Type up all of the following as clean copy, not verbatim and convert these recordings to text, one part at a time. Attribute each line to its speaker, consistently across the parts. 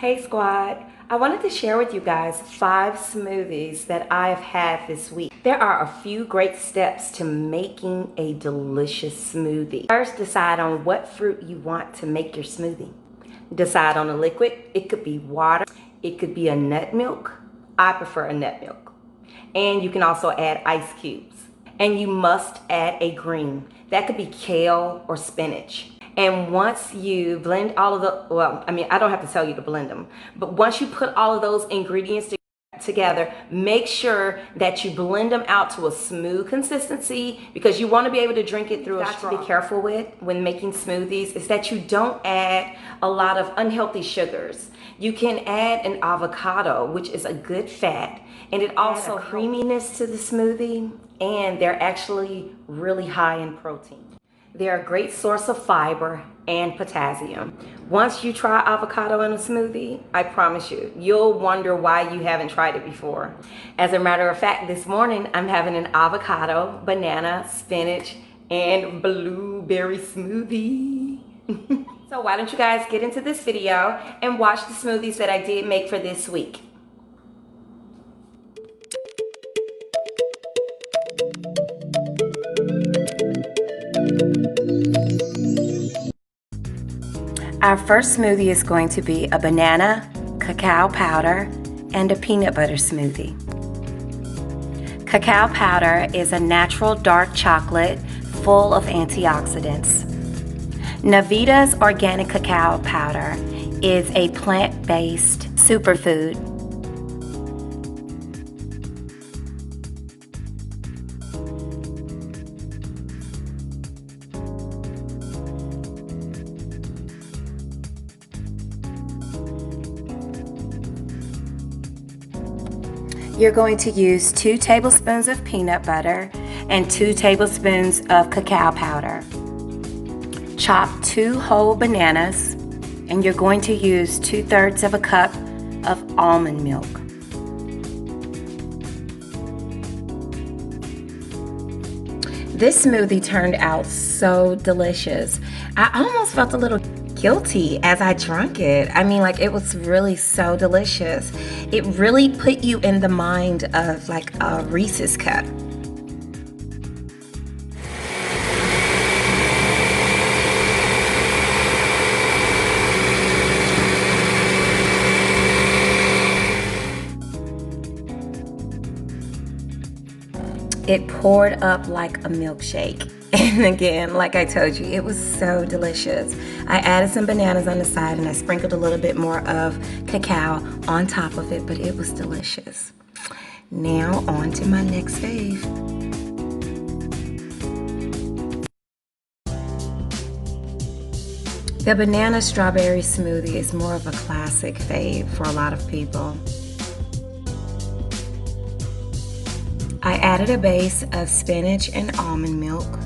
Speaker 1: Hey squad, I wanted to share with you guys 5 smoothies that I've had this week. There are a few great steps to making a delicious smoothie. First, decide on what fruit you want to make your smoothie. Decide on a liquid. It could be water, it could be a nut milk. I prefer a nut milk. And you can also add ice cubes. And you must add a green. That could be kale or spinach. And once you blend all of the, well, I mean, I don't have to tell you to blend them, but once you put all of those ingredients together, make sure that you blend them out to a smooth consistency because you want to be able to drink it through a straw. To be careful with when making smoothies is that you don't add a lot of unhealthy sugars. You can add an avocado, which is a good fat, and it also creaminess to the smoothie, and they're actually really high in protein. They're a great source of fiber and potassium. Once you try avocado in a smoothie, I promise you, you'll wonder why you haven't tried it before. As a matter of fact, this morning I'm having an avocado, banana, spinach, and blueberry smoothie. So why don't you guys get into this video and watch the smoothies that I did make for this week. Our first smoothie is going to be a banana, cacao powder, and a peanut butter smoothie. Cacao powder is a natural dark chocolate full of antioxidants. Navida's organic cacao powder is a plant-based superfood. You're going to use 2 tablespoons of peanut butter and 2 tablespoons of cacao powder. Chop 2 whole bananas, and you're going to use 2/3 of a cup of almond milk. This smoothie turned out so delicious. I almost felt a little guilty as I drank it. I mean, like, it was really so delicious. It really put you in the mind of like a Reese's cup. It poured up like a milkshake. And again, like I told you, it was so delicious. I added some bananas on the side and I sprinkled a little bit more of cacao on top of it, but it was delicious. Now on to my next fave. The banana strawberry smoothie is more of a classic fave for a lot of people. I added a base of spinach and almond milk.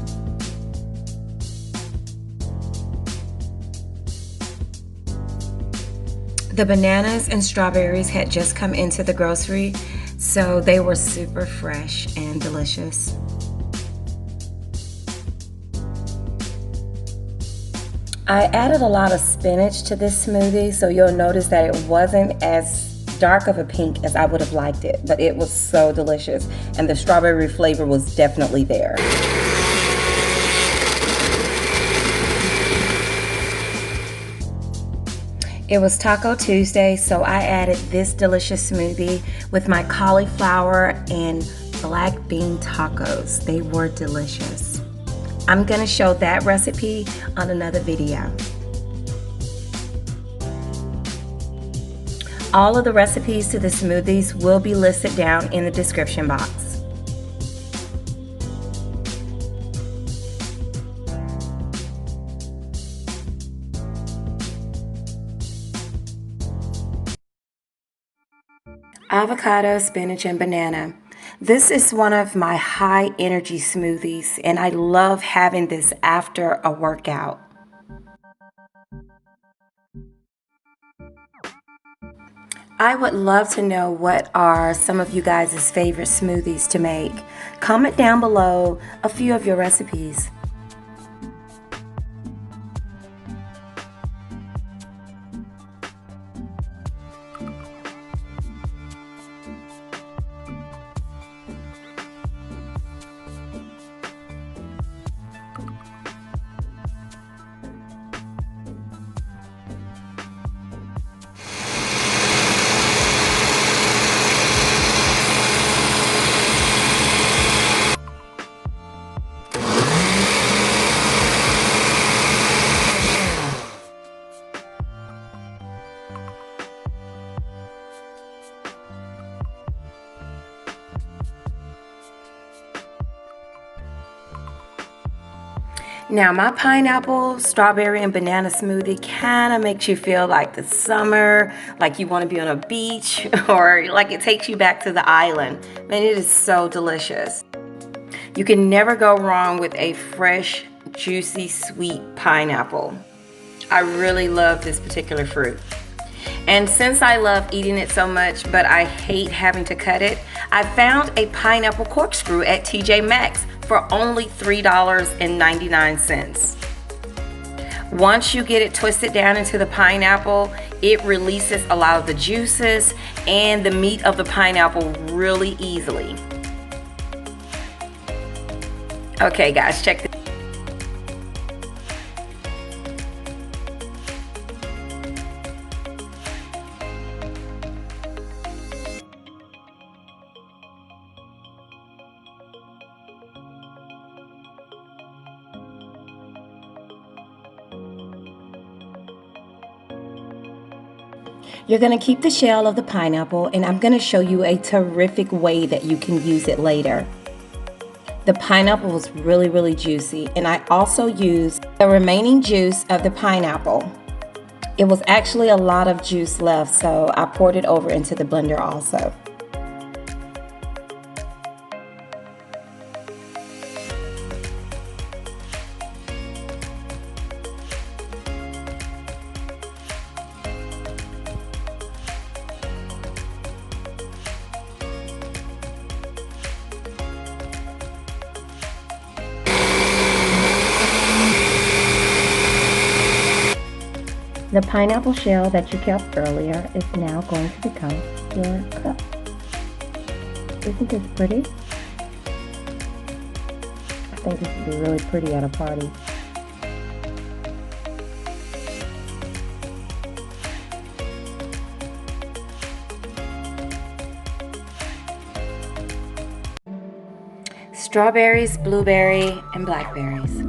Speaker 1: The bananas and strawberries had just come into the grocery, so they were super fresh and delicious. I added a lot of spinach to this smoothie, so you'll notice that it wasn't as dark of a pink as I would have liked it, but it was so delicious, and the strawberry flavor was definitely there. It was Taco Tuesday, so I added this delicious smoothie with my cauliflower and black bean tacos. They were delicious. I'm gonna show that recipe on another video. All of the recipes to the smoothies will be listed down in the description box. Avocado, spinach, and banana. This is one of my high energy smoothies, and I love having this after a workout. I would love to know what are some of you guys' favorite smoothies to make. Comment down below a few of your recipes. Now, my pineapple, strawberry, and banana smoothie kind of makes you feel like the summer, like you want to be on a beach, or like it takes you back to the island. Man, it is so delicious. You can never go wrong with a fresh, juicy, sweet pineapple. I really love this particular fruit. And since I love eating it so much, but I hate having to cut it, I found a pineapple corkscrew at TJ Maxx for only $3.99. Once you get it twisted down into the pineapple, it releases a lot of the juices and the meat of the pineapple really easily. Okay guys, check this. You're going to keep the shell of the pineapple, and I'm going to show you a terrific way that you can use it later. The pineapple was really juicy, and I also used the remaining juice of the pineapple. It was actually a lot of juice left, so I poured it over into the blender also. The pineapple shell that you kept earlier is now going to become your cup. Isn't this pretty? I think this would be really pretty at a party. Strawberries, blueberry, and blackberries.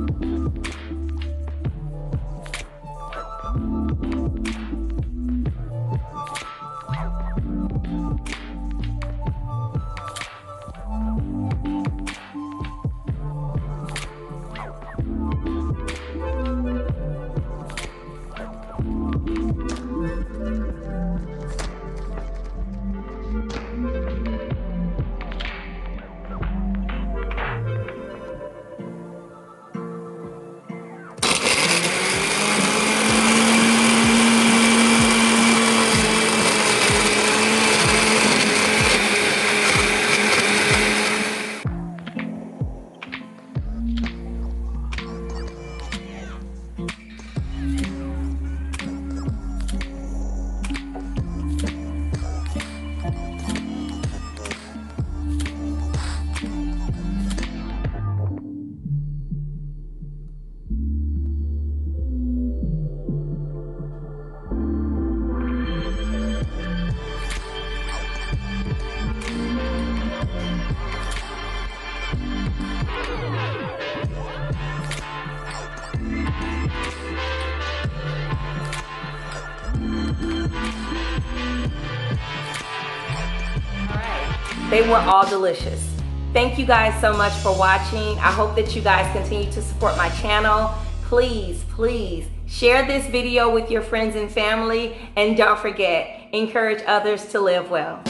Speaker 1: They were all delicious. Thank you guys so much for watching. I hope that you guys continue to support my channel. Please share this video with your friends and family, and don't forget, encourage others to live well.